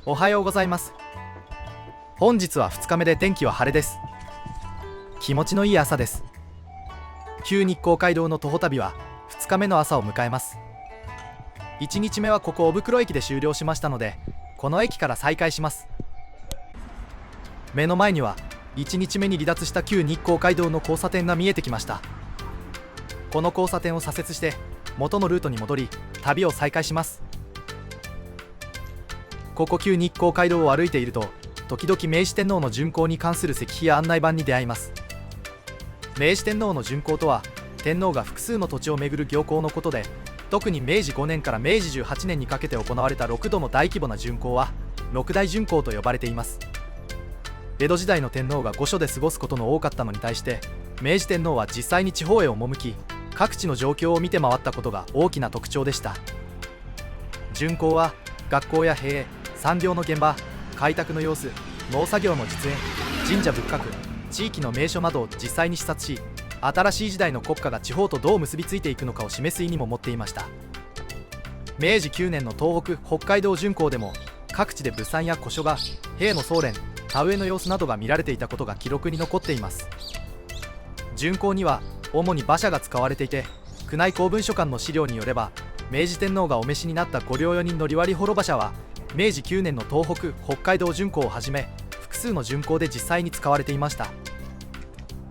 おはようございます。本日は2日目で天気は晴れです。気持ちのいい朝です。旧日光街道の徒歩旅は2日目の朝を迎えます。1日目はここ小袋駅で終了しましたので、この駅から再開します。目の前には1日目に離脱した旧日光街道の交差点が見えてきました。この交差点を左折して元のルートに戻り、旅を再開します。ここ旧日光街道を歩いていると、時々明治天皇の巡行に関する石碑や案内板に出会います。明治天皇の巡行とは、天皇が複数の土地を巡る行幸のことで、特に明治5年から明治18年にかけて行われた6度の大規模な巡行は六大巡行と呼ばれています。江戸時代の天皇が御所で過ごすことの多かったのに対して、明治天皇は実際に地方へ赴き、各地の状況を見て回ったことが大きな特徴でした。巡行は学校や兵営、産業の現場、開拓の様子、農作業の実演、神社仏閣、地域の名所などを実際に視察し、新しい時代の国家が地方とどう結びついていくのかを示す意味も持っていました。明治9年の東北・北海道巡行でも、各地で物産や古書画、兵の総練、田植えの様子などが見られていたことが記録に残っています。巡行には主に馬車が使われていて、宮内公文書館の資料によれば、明治天皇がお召しになった御両4人乗り割り幌馬車は、明治9年の東北・北海道巡行をはじめ、複数の巡行で実際に使われていました。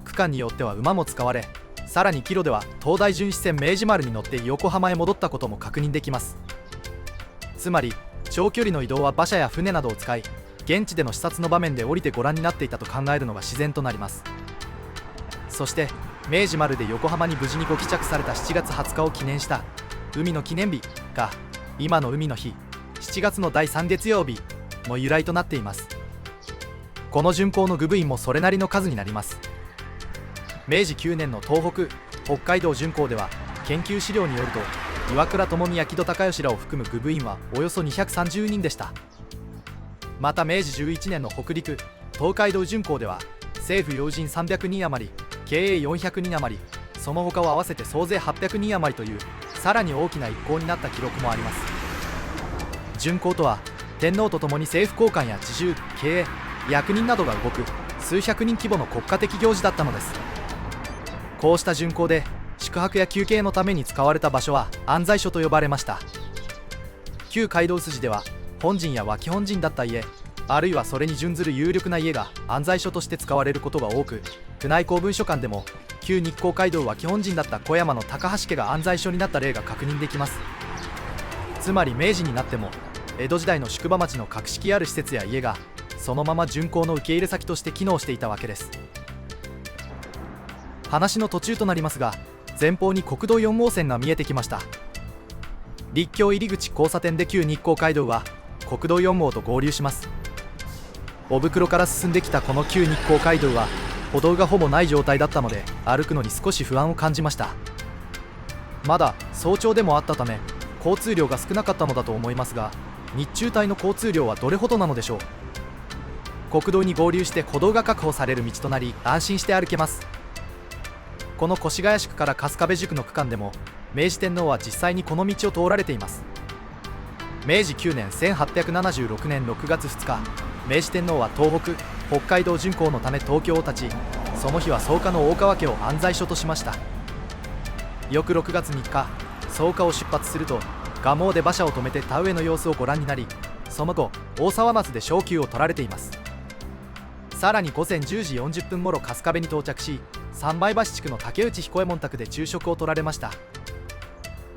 区間によっては馬も使われ、さらに帰路では東大巡視船明治丸に乗って横浜へ戻ったことも確認できます。つまり長距離の移動は馬車や船などを使い、現地での視察の場面で降りてご覧になっていたと考えるのが自然となります。そして明治丸で横浜に無事にご帰着された7月20日を記念した海の記念日が、今の海の日、7月の第3月曜日の由来となっています。この巡行の具部員もそれなりの数になります。明治9年の東北・北海道巡行では、研究資料によると岩倉智美や木戸孝允らを含む具部員はおよそ230人でした。また明治11年の北陸・東海道巡行では、政府要人300人余り、経営400人余り、その他を合わせて総勢800人余りという、さらに大きな一行になった記録もあります。巡行とは、天皇とともに政府高官や知事、経営、役人などが動く数百人規模の国家的行事だったのです。こうした巡行で宿泊や休憩のために使われた場所は安西所と呼ばれました。旧街道筋では、本陣や脇本陣だった家、あるいはそれに準ずる有力な家が安西所として使われることが多く、宮内公文書館でも旧日光街道脇本陣だった小山の高橋家が安西所になった例が確認できます。つまり明治になっても江戸時代の宿場町の格式ある施設や家がそのまま巡行の受け入れ先として機能していたわけです。話の途中となりますが、前方に国道4号線が見えてきました。立教入口交差点で旧日光街道は国道4号と合流します。小袋から進んできたこの旧日光街道は歩道がほぼない状態だったので、歩くのに少し不安を感じました。まだ早朝でもあったため交通量が少なかったのだと思いますが、日中帯の交通量はどれほどなのでしょう。国道に合流して歩道が確保される道となり、安心して歩けます。この越谷宿から春日部宿の区間でも、明治天皇は実際にこの道を通られています。明治9年1876年6月2日、明治天皇は東北・北海道巡行のため東京を立ち、その日は草加の大川家を安西所としました。翌6月3日、草加を出発すると、蒲生で馬車を止めて田植えの様子をご覧になり、その後大沢松で小休を取られています。さらに午前10時40分ごろ春日部に到着し、三枚橋地区の竹内彦右衛門宅で昼食を取られました。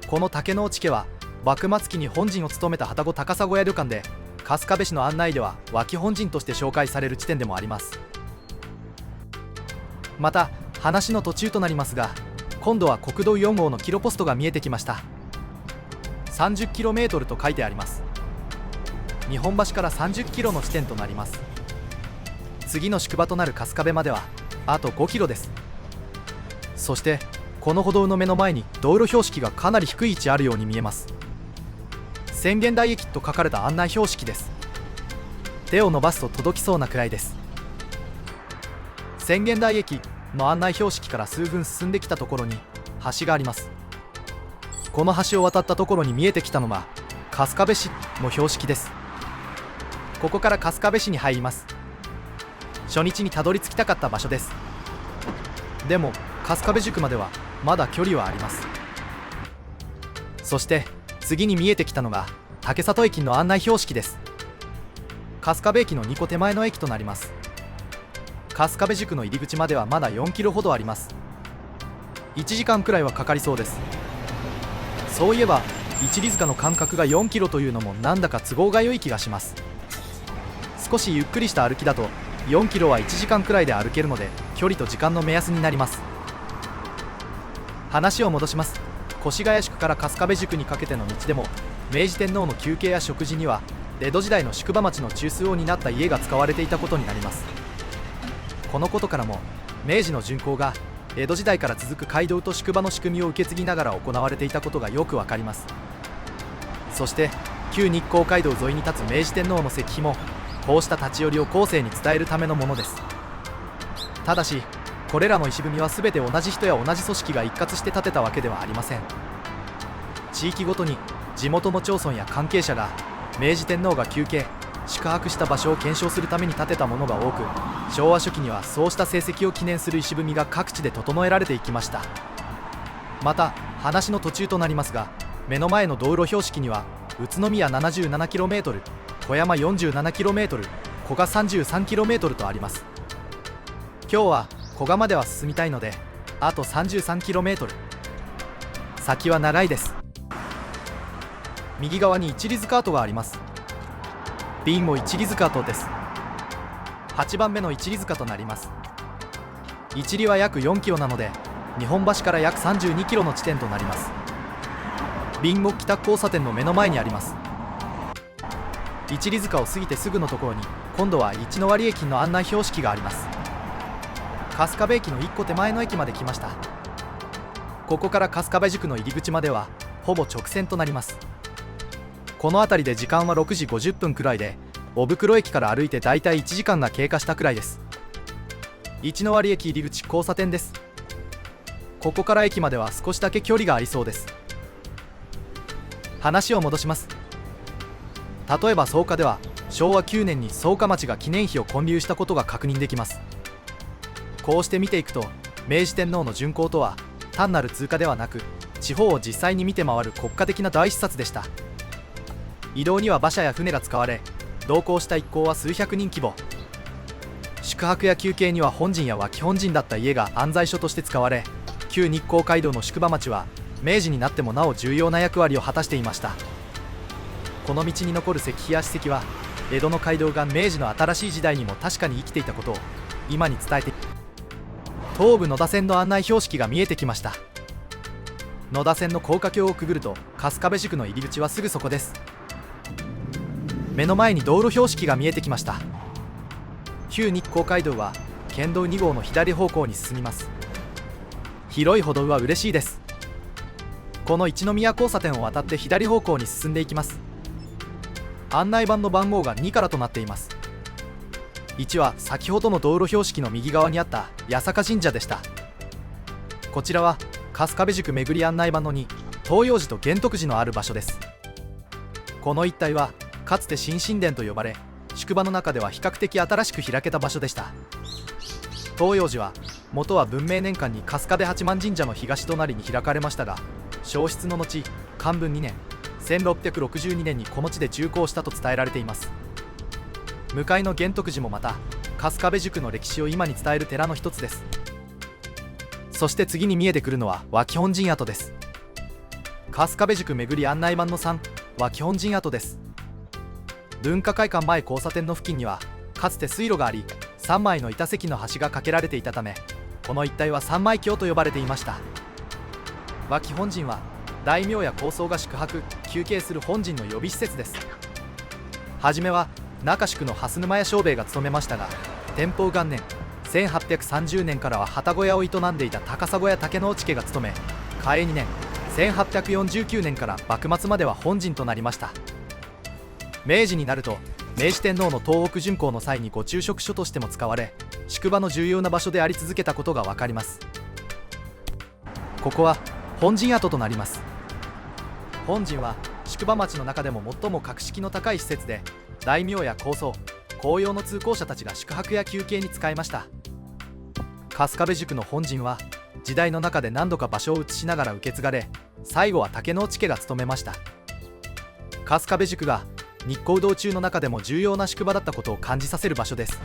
この竹之内家は幕末期に本陣を務めた旅籠高砂屋旅館で、春日部市の案内では脇本陣として紹介される地点でもあります。また話の途中となりますが、今度は国道4号のキロポストが見えてきました。 30km と書いてあります。日本橋から 30km の地点となります。次の宿場となる春日部まではあと 5km です。そしてこの歩道の目の前に道路標識がかなり低い位置あるように見えます。浅間台駅と書かれた案内標識です。手を伸ばすと届きそうなくらいです。浅間台駅の案内標識から数分進んできたところに橋があります。この橋を渡ったところに見えてきたのは春日部市の標識です。ここから春日部市に入ります。初日にたどり着きたかった場所です。でも春日部宿まではまだ距離はあります。そして次に見えてきたのが竹里駅の案内標識です。春日部駅の2個手前の駅となります。春日部宿の入り口まではまだ4キロほどあります。1時間くらいはかかりそうです。そういえば一里塚の間隔が4キロというのもなんだか都合が良い気がします。少しゆっくりした歩きだと4キロは1時間くらいで歩けるので、距離と時間の目安になります。話を戻します。越谷宿から春日部宿にかけての道でも、明治天皇の休憩や食事には江戸時代の宿場町の中枢を担った家が使われていたことになります。このことからも明治の巡行が江戸時代から続く街道と宿場の仕組みを受け継ぎながら行われていたことがよくわかります。そして旧日光街道沿いに立つ明治天皇の石碑もこうした立ち寄りを後世に伝えるためのものです。ただしこれらの石踏みは全て同じ人や同じ組織が一括して建てたわけではありません。地域ごとに地元の町村や関係者が明治天皇が休憩宿泊した場所を検証するために建てたものが多く、昭和初期にはそうした成績を記念する石踏みが各地で整えられていきました。また話の途中となりますが、目の前の道路標識には宇都宮 77km、 富山 47km、 古賀 33km とあります。今日は古賀までは進みたいのであと 33km、 先は長いです。右側に一里塚跡があります。便も一里塚跡です。8番目の一里塚となります。一里は約4キロなので日本橋から約32キロの地点となります。便も北交差点の目の前にあります。一里塚を過ぎてすぐのところに今度は一ノ割駅の案内標識があります。春日部駅の1個手前の駅まで来ました。ここから春日部宿の入り口まではほぼ直線となります。この辺りで時間は6時50分くらいで、小袋駅から歩いてだいたい1時間が経過したくらいです。一ノ割駅入り口交差点です。ここから駅までは少しだけ距離がありそうです。話を戻します。例えば草加では昭和9年に草加町が記念碑を建立したことが確認できます。こうして見ていくと明治天皇の巡行とは単なる通過ではなく、地方を実際に見て回る国家的な大視察でした。移動には馬車や船が使われ、同行した一行は数百人規模。宿泊や休憩には本陣や脇本陣だった家が安在所として使われ、旧日光街道の宿場町は明治になってもなお重要な役割を果たしていました。この道に残る石碑や史跡は江戸の街道が明治の新しい時代にも確かに生きていたことを今に伝えて、東武野田線の案内標識が見えてきました。野田線の高架橋をくぐると春日部宿の入り口はすぐそこです。目の前に道路標識が見えてきました。旧日光街道は県道2号の左方向に進みます。広い歩道は嬉しいです。この一宮交差点を渡って左方向に進んでいきます。案内板の番号が2からとなっています。1は先ほどの道路標識の右側にあった八坂神社でした。こちらは春日部宿巡り案内板の2、東洋寺と玄徳寺のある場所です。この一帯はかつて新神殿と呼ばれ、宿場の中では比較的新しく開けた場所でした。東洋寺は元は文明年間に春日部八幡神社の東隣に開かれましたが、焼失の後寛文2年1662年にこの地で住工したと伝えられています。向かいの玄徳寺もまた春日部宿の歴史を今に伝える寺の一つです。そして次に見えてくるのは脇本陣跡です。春日部宿巡り案内板の3、脇本陣跡です。文化会館前交差点の付近にはかつて水路があり、3枚の板石の橋が架けられていたため、この一帯は三枚橋と呼ばれていました。脇本陣は大名や高僧が宿泊休憩する本陣の予備施設です。はじめは中宿の蓮沼屋庄兵衛が務めましたが、天保元年1830年からは旅籠屋を営んでいた高砂屋竹之内家が務め、嘉永2年1849年から幕末までは本陣となりました。明治になると明治天皇の東北巡行の際にご昼食所としても使われ、宿場の重要な場所であり続けたことが分かります。ここは本陣跡となります。本陣は宿場町の中でも最も格式の高い施設で、大名や高僧、公用の通行者たちが宿泊や休憩に使いました。春日部宿の本陣は時代の中で何度か場所を移しながら受け継がれ、最後は竹之内家が務めました。春日部宿が日光道中の中でも重要な宿場だったことを感じさせる場所です。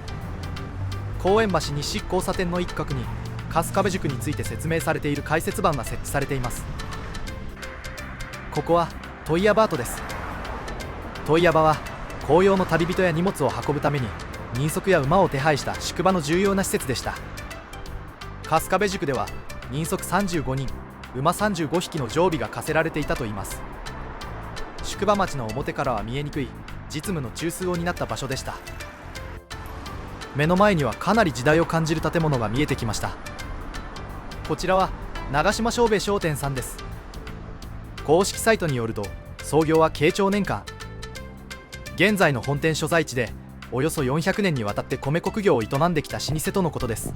公園橋西交差点の一角に春日部宿について説明されている解説板が設置されています。ここは問屋場跡です。問屋場は公用の旅人や荷物を運ぶために人足や馬を手配した宿場の重要な施設でした。春日部宿では人足35人、馬35匹の常備が課せられていたといいます。宿場町の表からは見えにくい実務の中枢を担った場所でした。目の前にはかなり時代を感じる建物が見えてきました。こちらは長島商兵衛商店さんです。公式サイトによると創業は慶長年間、現在の本店所在地でおよそ400年にわたって米穀業を営んできた老舗とのことです。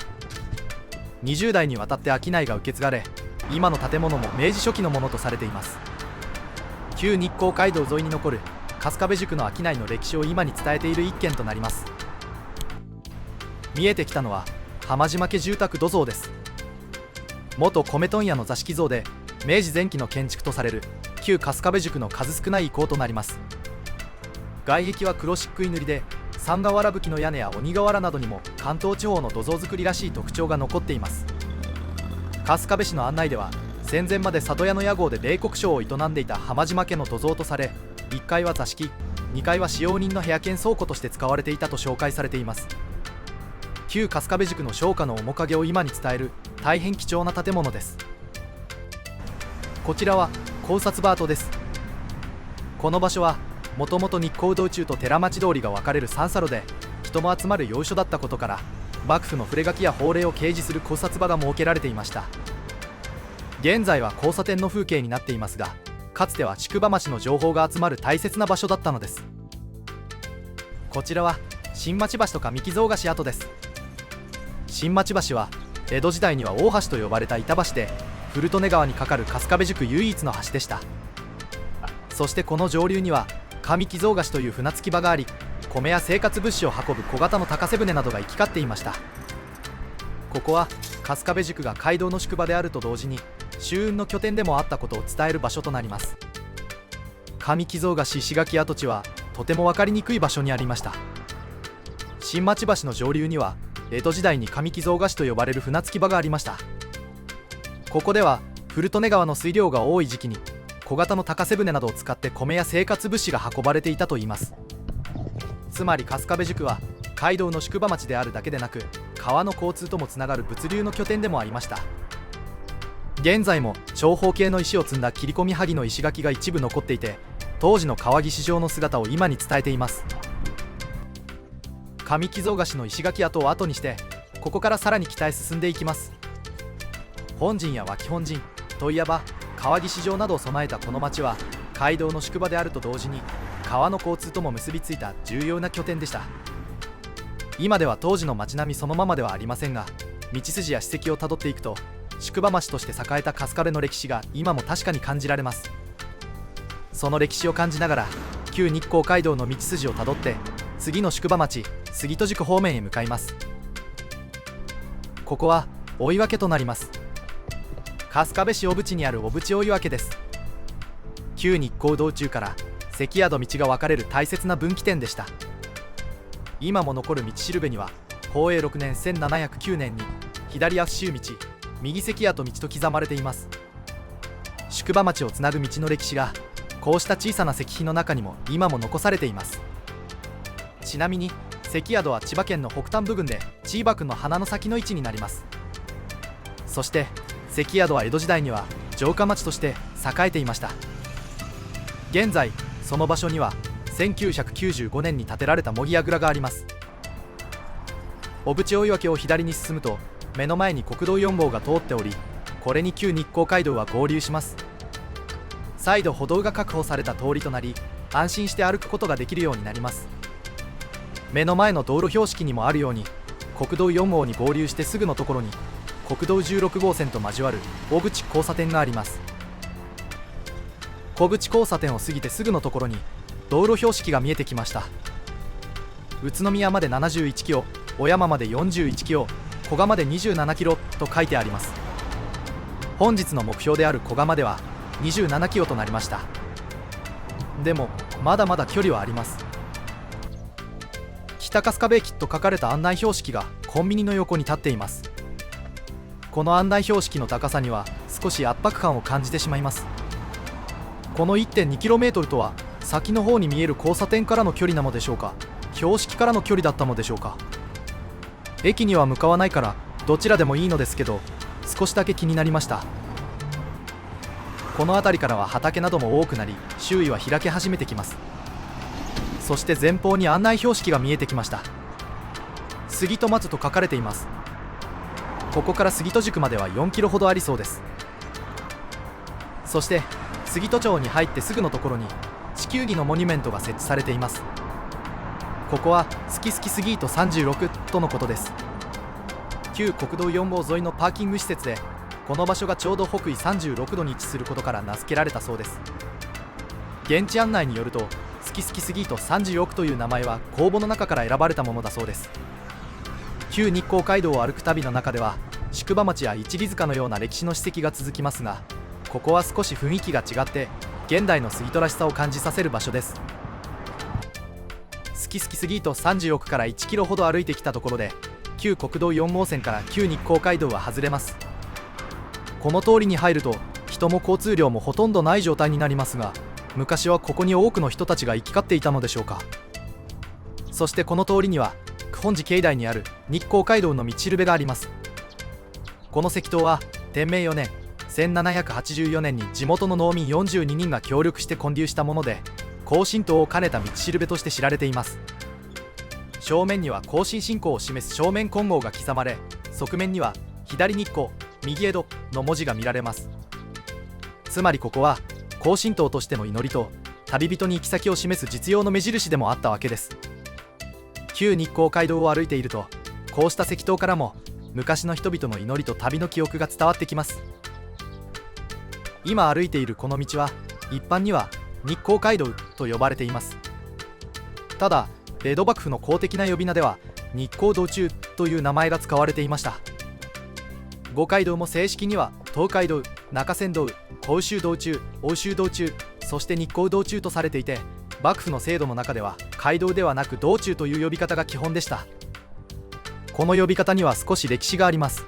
20代にわたって商いが受け継がれ、今の建物も明治初期のものとされています。旧日光街道沿いに残る春日部宿の商いの歴史を今に伝えている一軒となります。見えてきたのは浜島家住宅土蔵です。元米問屋の座敷像で明治前期の建築とされる旧春日部宿の数少ない遺構となります。外壁は黒漆喰塗りで、三瓦葺きの屋根や鬼瓦などにも関東地方の土蔵造りらしい特徴が残っています。春日部市の案内では戦前まで里屋の屋号で米国商を営んでいた浜島家の土蔵とされ、1階は座敷、2階は使用人の部屋兼倉庫として使われていたと紹介されています。旧春日部宿の商家の面影を今に伝える大変貴重な建物です。こちらは考察場跡です。この場所はもともと日光道中と寺町通りが分かれる三差路で人も集まる要所だったことから、幕府の触れ書きや法令を掲示する考察場が設けられていました。現在は交差点の風景になっていますが、かつては宿場町の情報が集まる大切な場所だったのです。こちらは新町橋とか三木象菓子跡です。新町橋は江戸時代には大橋と呼ばれた板橋で、古利根川に架かる春日部宿唯一の橋でした。そしてこの上流には上木象菓子という船着き場があり、米や生活物資を運ぶ小型の高瀬船などが行き交っていました。ここは春日部宿が街道の宿場であると同時に舟運の拠点でもあったことを伝える場所となります。上木象菓子石垣跡地はとても分かりにくい場所にありました。新町橋の上流には江戸時代に上木象菓子と呼ばれる船着き場がありました。ここでは古利根川の水量が多い時期に小型の高瀬船などを使って米や生活物資が運ばれていたといいます。つまり春日部宿は街道の宿場町であるだけでなく、川の交通ともつながる物流の拠点でもありました。現在も長方形の石を積んだ切り込み萩の石垣が一部残っていて、当時の川岸上の姿を今に伝えています。上木象菓子の石垣跡を後にして、ここからさらに北へ進んでいきます。本陣や脇本陣、問屋場、川岸上などを備えたこの町は街道の宿場であると同時に川の交通とも結びついた重要な拠点でした。今では当時の町並みそのままではありませんが、道筋や史跡をたどっていくと宿場町として栄えた春日部の歴史が今も確かに感じられます。その歴史を感じながら旧日光街道の道筋をたどって次の宿場町杉戸宿方面へ向かいます。ここは追分となります。春日部市小淵にある小淵追分です。旧日光道中から関宿道が分かれる大切な分岐点でした。今も残る道しるべには宝永6年1709年に左足州道、右関宿道と刻まれています。宿場町をつなぐ道の歴史がこうした小さな石碑の中にも今も残されています。ちなみに関宿は千葉県の北端部分で千葉区の花の先の位置になります。そして関宿は江戸時代には城下町として栄えていました。現在その場所には1995年に建てられた茂木櫓があります。小淵追分を左に進むと目の前に国道4号が通っており、これに旧日光街道は合流します。再度歩道が確保された通りとなり、安心して歩くことができるようになります。目の前の道路標識にもあるように国道4号に合流してすぐのところに国道16号線と交わる小淵交差点があります。小淵交差点を過ぎてすぐのところに道路標識が見えてきました。宇都宮まで71キロ、小山まで41キロ、古賀まで27キロと書いてあります。本日の目標である古賀までは27キロとなりました。でもまだまだ距離はあります。北春日部駅と書かれた案内標識がコンビニの横に立っています。この案内標識の高さには少し圧迫感を感じてしまいます。この 1.2km とは先の方に見える交差点からの距離なのでしょうか、標識からの距離だったのでしょうか。駅には向かわないからどちらでもいいのですけど、少しだけ気になりました。この辺りからは畑なども多くなり、周囲は開け始めてきます。そして前方に案内標識が見えてきました。杉戸松と書かれています。ここから杉戸宿までは4キロほどありそうです。そして杉戸町に入ってすぐのところに地球儀のモニュメントが設置されています。ここはすきすき杉戸36とのことです。旧国道4号沿いのパーキング施設で、この場所がちょうど北緯36度に位置することから名付けられたそうです。現地案内によると、すきすき杉戸36という名前は公募の中から選ばれたものだそうです。旧日光街道を歩く旅の中では宿場町や一里塚のような歴史の史跡が続きますが、ここは少し雰囲気が違って現代の杉戸らしさを感じさせる場所です。すきすき杉戸36から1キロほど歩いてきたところで、旧国道4号線から旧日光街道は外れます。この通りに入ると人も交通量もほとんどない状態になりますが、昔はここに多くの人たちが行き交っていたのでしょうか。そしてこの通りには本寺境内にある日光街道の道しるべがあります。この石塔は天明4年1784年に地元の農民42人が協力して建立したもので、庚申島を兼ねた道しるべとして知られています。正面には庚申信仰を示す正面金剛が刻まれ、側面には左日光右江戸の文字が見られます。つまりここは庚申島としての祈りと旅人に行き先を示す実用の目印でもあったわけです。旧日光街道を歩いていると、こうした石塔からも昔の人々の祈りと旅の記憶が伝わってきます。今歩いているこの道は一般には日光街道と呼ばれています。ただ江戸幕府の公的な呼び名では日光道中という名前が使われていました。五街道も正式には東海道、中山道、甲州道中、奥州道中、そして日光道中とされていて、幕府の制度の中では街道ではなく道中という呼び方が基本でした。この呼び方には少し歴史があります。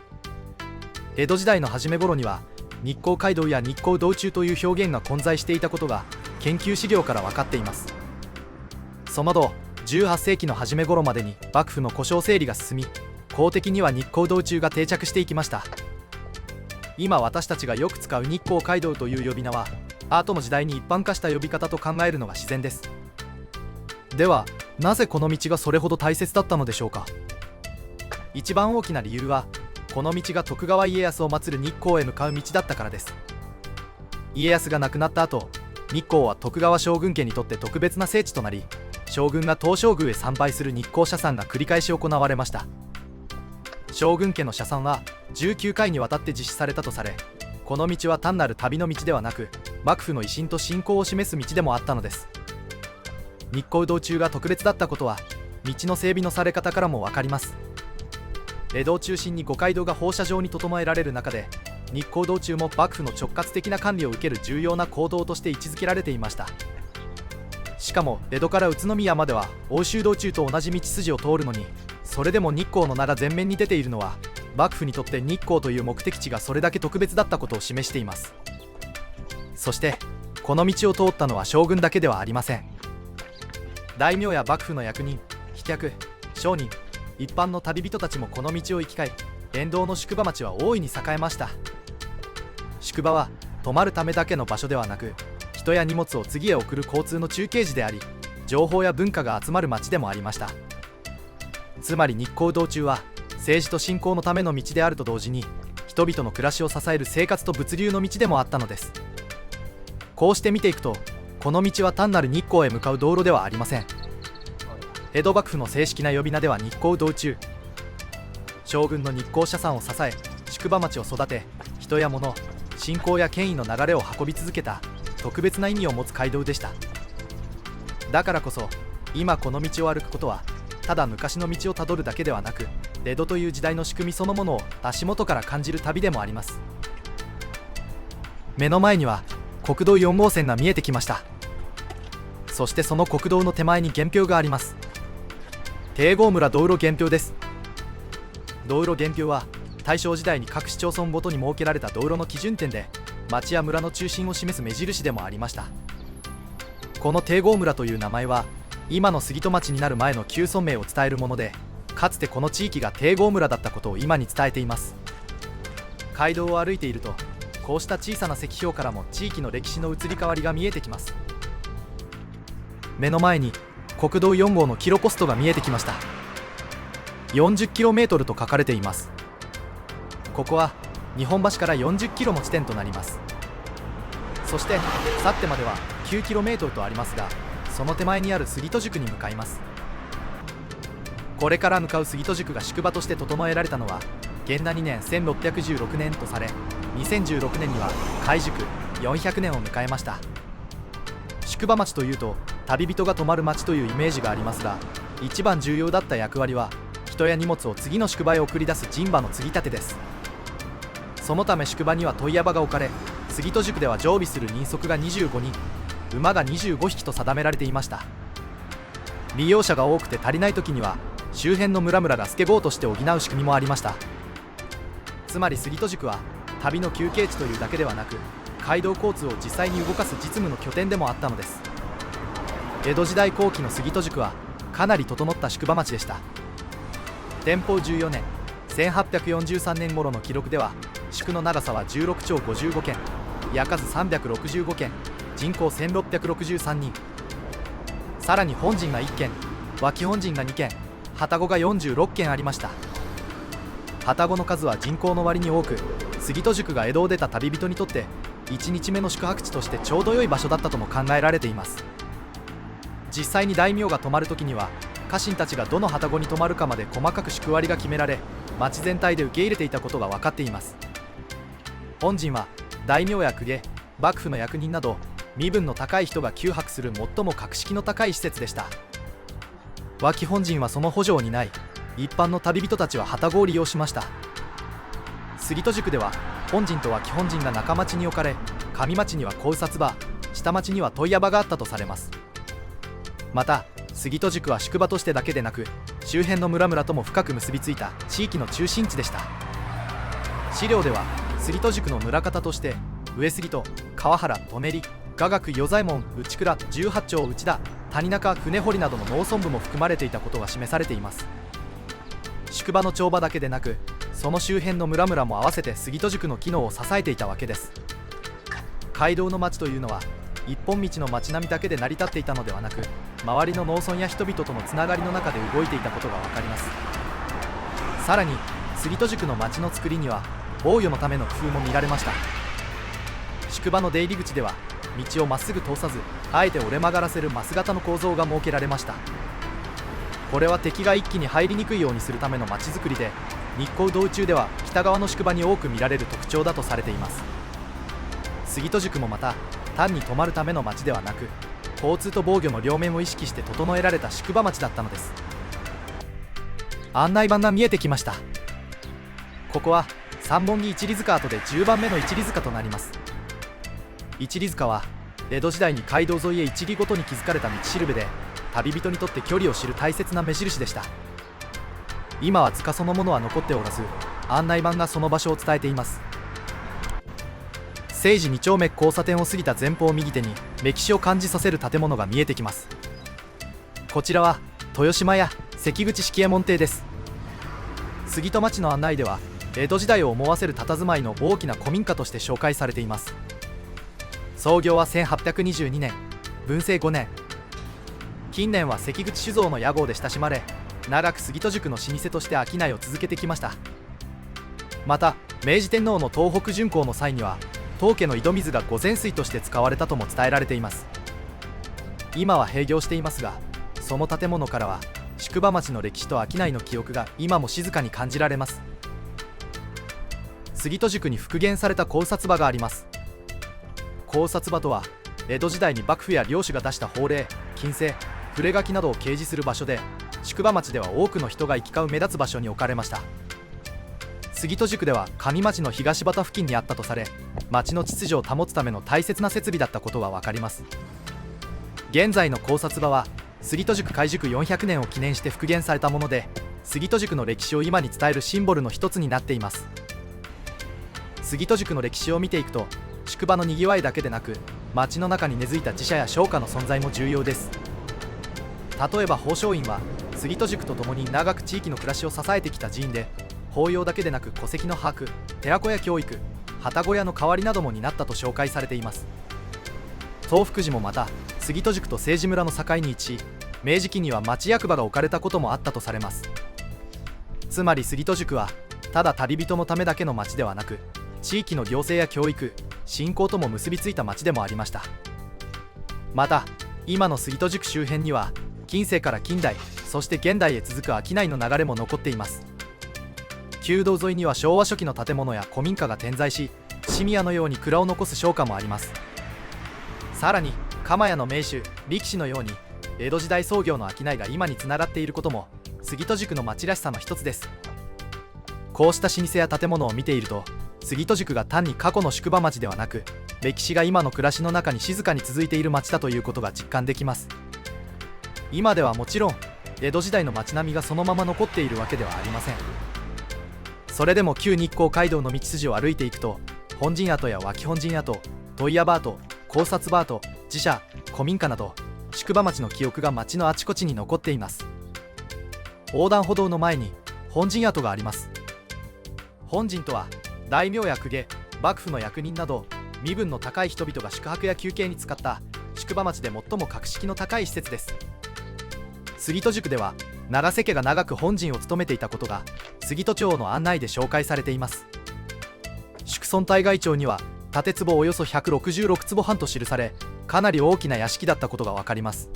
江戸時代の初め頃には日光街道や日光道中という表現が混在していたことが研究資料から分かっています。その後18世紀の初め頃までに幕府の呼称整理が進み、公的には日光道中が定着していきました。今私たちがよく使う日光街道という呼び名は後の時代に一般化した呼び方と考えるのが自然です。ではなぜこの道がそれほど大切だったのでしょうか。一番大きな理由は、この道が徳川家康を祀る日光へ向かう道だったからです。家康が亡くなった後、日光は徳川将軍家にとって特別な聖地となり、将軍が東照宮へ参拝する日光社参が繰り返し行われました。将軍家の社参は19回にわたって実施されたとされ、この道は単なる旅の道ではなく、幕府の威信と信仰を示す道でもあったのです。日光道中が特別だったことは道の整備のされ方からも分かります。江戸を中心に五街道が放射状に整えられる中で、日光道中も幕府の直轄的な管理を受ける重要な行動として位置づけられていました。しかも江戸から宇都宮までは奥州道中と同じ道筋を通るのに、それでも日光の名が前面に出ているのは、幕府にとって日光という目的地がそれだけ特別だったことを示しています。そしてこの道を通ったのは将軍だけではありません。大名や幕府の役人、飛脚、商人、一般の旅人たちもこの道を行き交い、沿道の宿場町は大いに栄えました。宿場は泊まるためだけの場所ではなく、人や荷物を次へ送る交通の中継地であり、情報や文化が集まる町でもありました。つまり日光道中は政治と信仰のための道であると同時に、人々の暮らしを支える生活と物流の道でもあったのです。こうして見ていくと、この道は単なる日光へ向かう道路ではありません。江戸幕府の正式な呼び名では日光道中。将軍の日光社参を支え、宿場町を育て、人や物、信仰や権威の流れを運び続けた特別な意味を持つ街道でした。だからこそ今この道を歩くことは、ただ昔の道をたどるだけではなく、江戸という時代の仕組みそのものを足元から感じる旅でもあります。目の前には国道4号線が見えてきました。そしてその国道の手前に原標があります。堤郷村道路原標です。道路原標は大正時代に各市町村ごとに設けられた道路の基準点で、町や村の中心を示す目印でもありました。この堤郷村という名前は今の杉戸町になる前の旧村名を伝えるもので、かつてこの地域が堤郷村だったことを今に伝えています。街道を歩いていると、こうした小さな石標からも地域の歴史の移り変わりが見えてきます。目の前に国道4号のキロポストが見えてきました。40km と書かれています。ここは日本橋から40kmの地点となります。そして去ってまでは9km とありますが、その手前にある杉戸宿に向かいます。これから向かう杉戸宿が宿場として整えられたのは元和2年1616年とされ、2016年には開宿400年を迎えました。宿場町というと旅人が泊まる町というイメージがありますが、一番重要だった役割は人や荷物を次の宿場へ送り出す陣馬の継ぎ立てです。そのため宿場には問屋場が置かれ、杉戸宿では常備する人足が25人、馬が25匹と定められていました。利用者が多くて足りない時には周辺の村々がスケボーとして補う仕組みもありました。つまり杉戸宿は旅の休憩地というだけではなく、街道交通を実際に動かす実務の拠点でもあったのです。江戸時代後期の杉戸宿はかなり整った宿場町でした。天保14年1843年頃の記録では、宿の長さは16町55軒、家数365軒、人口1663人、さらに本陣が1軒、脇本陣が2軒、旅籠が46軒ありました。旅籠の数は人口の割に多く、杉戸宿が江戸を出た旅人にとって1日目の宿泊地としてちょうど良い場所だったとも考えられています。実際に大名が泊まるときには、家臣たちがどの旅籠に泊まるかまで細かく宿割が決められ、町全体で受け入れていたことが分かっています。本陣は大名や公家、幕府の役人など身分の高い人が休泊する最も格式の高い施設でした。脇本陣はその補助を担い、一般の旅人たちは旅籠を利用しました。杉戸宿では本陣と脇本陣が中町に置かれ、上町には高札場、下町には問屋場があったとされます。また杉戸宿は宿場としてだけでなく、周辺の村々とも深く結びついた地域の中心地でした。資料では杉戸宿の村方として上杉戸、川原、留利、雅楽、与左衛門、内倉、十八町、内田、谷中、船堀などの農村部も含まれていたことが示されています。宿場の帳場だけでなく、その周辺の村々も合わせて杉戸宿の機能を支えていたわけです。街道の町というのは一本道の町並みだけで成り立っていたのではなく、周りの農村や人々とのつながりの中で動いていたことが分かります。さらに杉戸宿の町の造りには防御のための工夫も見られました。宿場の出入り口では道をまっすぐ通さず、あえて折れ曲がらせるマス型の構造が設けられました。これは敵が一気に入りにくいようにするための町づくりで、日光道中では北側の宿場に多く見られる特徴だとされています。杉戸宿もまた単に泊まるための町ではなく、交通と防御の両面を意識して整えられた宿場町だったのです。案内板が見えてきました。ここは三本木一里塚跡で10番目の一里塚となります。一里塚は江戸時代に街道沿いへ一里ごとに築かれた道しるべで、旅人にとって距離を知る大切な目印でした。今は塚そのものは残っておらず、案内板がその場所を伝えています。西寺二丁目交差点を過ぎた前方右手に歴史を感じさせる建物が見えてきます。こちらは豊島屋関口式右衛門邸です。杉戸町の案内では江戸時代を思わせる佇まいの大きな古民家として紹介されています。創業は1822年、文政5年。近年は関口酒造の屋号で親しまれ、長く杉戸宿の老舗として商いを続けてきました。また明治天皇の東北巡行の際には当家の井戸水が御前水として使われたとも伝えられています。今は閉業していますが、その建物からは宿場町の歴史と商いの記憶が今も静かに感じられます。杉戸宿に復元された高札場があります。高札場とは江戸時代に幕府や領主が出した法令、禁制、触れ書きなどを掲示する場所で、宿場町では多くの人が行き交う目立つ場所に置かれました。杉戸宿では上町の東端付近にあったとされ、町の秩序を保つための大切な設備だったことが分かります。現在の考察場は杉戸宿開塾400年を記念して復元されたもので、杉戸宿の歴史を今に伝えるシンボルの一つになっています。杉戸宿の歴史を見ていくと、宿場のにぎわいだけでなく、町の中に根付いた寺社や商家の存在も重要です。例えば宝生院は杉戸宿とともに長く地域の暮らしを支えてきた寺院で、法要だけでなく戸籍の把握、寺子屋教育、旅籠屋の代わりなども担ったと紹介されています。東福寺もまた杉戸宿と政治村の境に位置し、明治期には町役場が置かれたこともあったとされます。つまり杉戸宿はただ旅人のためだけの町ではなく、地域の行政や教育、信仰とも結びついた町でもありました。また今の杉戸宿周辺には近世から近代、そして現代へ続く商いの流れも残っています。旧道沿いには昭和初期の建物や古民家が点在し、シミヤのように蔵を残す商家もあります。さらに鎌屋の名手力士のように江戸時代創業の商いが今につながっていることも杉戸宿の町らしさの一つです。こうした老舗や建物を見ていると、杉戸宿が単に過去の宿場町ではなく、歴史が今の暮らしの中に静かに続いている町だということが実感できます。今ではもちろん江戸時代の町並みがそのまま残っているわけではありません。それでも旧日光街道の道筋を歩いていくと、本陣跡や脇本陣跡、問屋場跡、考察場跡、寺社、古民家など宿場町の記憶が町のあちこちに残っています。横断歩道の前に本陣跡があります。本陣とは大名や公家、幕府の役人など身分の高い人々が宿泊や休憩に使った宿場町で最も格式の高い施設です。杉戸宿では長瀬家が長く本陣を務めていたことが杉戸町の案内で紹介されています。宿村対外町には建坪およそ166坪半と記され、かなり大きな屋敷だったことが分かります。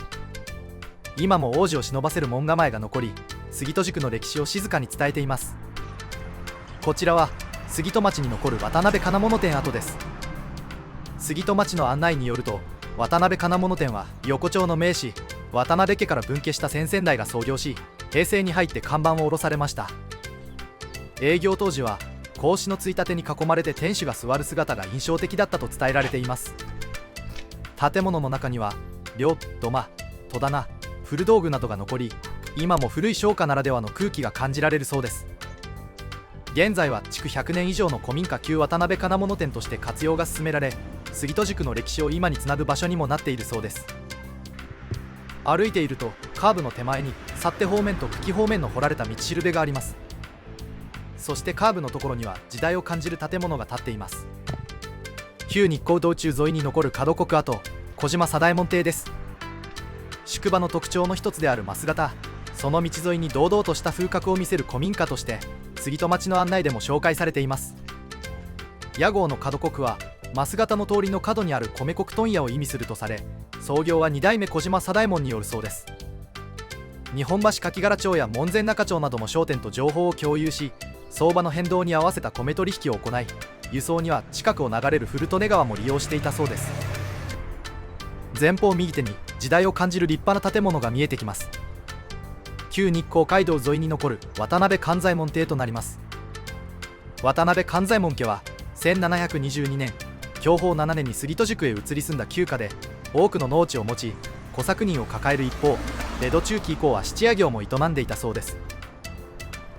今も王子を忍ばせる門構えが残り、杉戸宿の歴史を静かに伝えています。こちらは杉戸町に残る渡辺金物店跡です。杉戸町の案内によると、渡辺金物店は横丁の名士渡辺家から分家した先々代が創業し、平成に入って看板を下ろされました。営業当時は格子のついたてに囲まれて店主が座る姿が印象的だったと伝えられています。建物の中には両土間、戸棚、古道具などが残り、今も古い商家ならではの空気が感じられるそうです。現在は築100年以上の古民家旧渡辺金物店として活用が進められ、杉戸宿の歴史を今につなぐ場所にもなっているそうです。歩いているとカーブの手前に去手方面と久喜方面の掘られた道しるべがあります。そしてカーブのところには時代を感じる建物が建っています。旧日光道中沿いに残る角国跡、小島貞右衛門邸です。宿場の特徴の一つである枡形、その道沿いに堂々とした風格を見せる古民家として杉戸町の案内でも紹介されています。屋号の角国は枡形の通りの角にある米国問屋を意味するとされ、創業は2代目小島貞右衛門によるそうです。日本橋柿柄町や門前仲町なども商店と情報を共有し、相場の変動に合わせた米取引を行い、輸送には近くを流れる古利根川も利用していたそうです。前方右手に時代を感じる立派な建物が見えてきます。旧日光街道沿いに残る渡辺勘左衛門邸となります。渡辺勘左衛門家は1722年享保7年に杉戸宿へ移り住んだ旧家で、多くの農地を持ち小作人を抱える一方、江戸中期以降は質屋業も営んでいたそうです。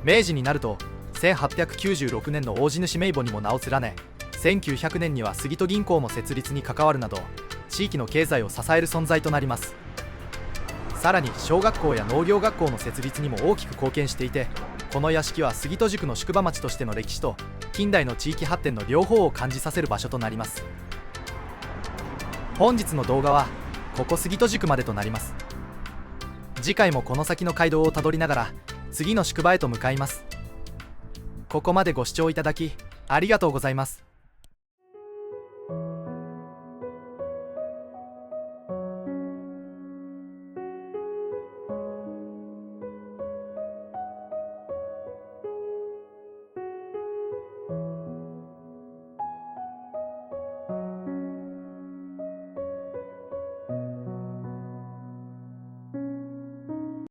明治になると1896年の大地主名簿にも名を連ね、1900年には杉戸銀行も設立に関わるなど地域の経済を支える存在となります。さらに小学校や農業学校の設立にも大きく貢献していて、この屋敷は杉戸宿の宿場町としての歴史と近代の地域発展の両方を感じさせる場所となります。本日の動画はここ杉戸宿までとなります。次回もこの先の街道をたどりながら次の宿場へと向かいます。ここまでご視聴いただきありがとうございます。